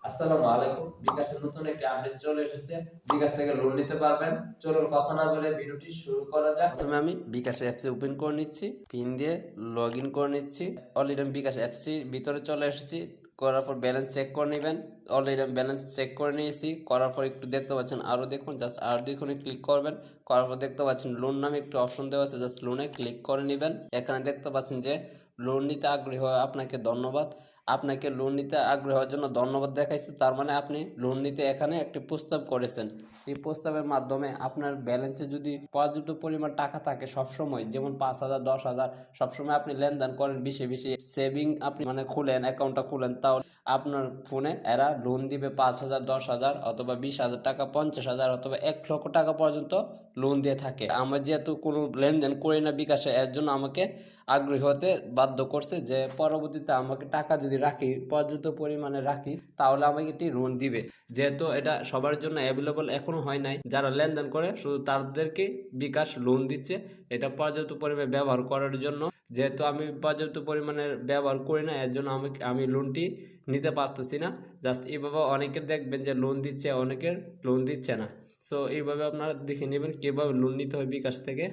আসসালামু আলাইকুম। বিকাশের নতুন একটি আপডেট চলে এসেছে। বিকাশ থেকে লোন নিতে পারবেন। চলুন কথা না বলে ভিডিওটি শুরু করা যাক। প্রথমে আমি বিকাশ অ্যাপসে ওপেন করে নিচ্ছি, পিন দিয়ে লগ ইন করে নিচ্ছি। অলরেডি আমি বিকাশ অ্যাপসটির ভিতরে চলে এসেছি। করার পর ব্যালেন্স চেক করে নেবেন। অলরেডি আমি ব্যালেন্স চেক করে নিয়েছি। করার পর একটু দেখতে পাচ্ছেন আরও দেখুন, জাস্ট আর দুইখানে ক্লিক করবেন। করার পর দেখতে পাচ্ছেন লোন নামে একটু অপশন দেওয়া আছে, জাস্ট লোনে ক্লিক করে নেবেন। এখানে দেখতে পাচ্ছেন যে লোন নিতে আগ্রহী হওয়া আপনাকে ধন্যবাদ। আপনাকে লোন নিতে আগ্রহী হওয়ার জন্য ধন্যবাদ দেখাইছে, তার মানে আপনি লোন নিতে এখানে একটি প্রস্তাব করেছেন। এই প্রস্তাবের মাধ্যমে আপনার ব্যালেন্সে যদি পর্যাপ্ত পরিমাণ টাকা থাকে সবসময়, যেমন 5,000 10,000 সবসময় আপনি লেনদেন করেন, বেশি বেশি সেভিং আপনি মানে খুলেন, অ্যাকাউন্টটা খুলেন, তাহলে আপনার ফোনে এরা লোন দিবে 5,000 10,000 অথবা 20,000 টাকা, 50,000 অথবা 1,00,000 টাকা পর্যন্ত লোন দিয়ে থাকে। আমরা যেহেতু কোনো লেনদেন করি না বিকাশে, এর জন্য আমাকে আগ্রহী হতে বাধ্য করছে যে পরবর্তীতে আমাকে টাকা যদি রাখি, পর্যাপ্ত পরিমাণে রাখি, তাহলে আমাকে একটি লোন দিবে। যেহেতু এটা সবার জন্য অ্যাভেলেবল এখনো হয় নাই, যারা লেনদেন করে শুধু তাদেরকে বিকাশ লোন দিচ্ছে, এটা পর্যাপ্ত পরিমাণে ব্যবহার করার জন্য। যেহেতু আমি পর্যাপ্ত পরিমাণে ব্যবহার করি না, এর জন্য আমি লোনটি নিতে পারতেছি না। জাস্ট এইভাবে অনেকের দেখবেন যে লোন দিচ্ছে, অনেকের লোন দিচ্ছে না। সো এইভাবে আপনারা দেখে নেবেন কীভাবে লোন নিতে হয় বিকাশ থেকে।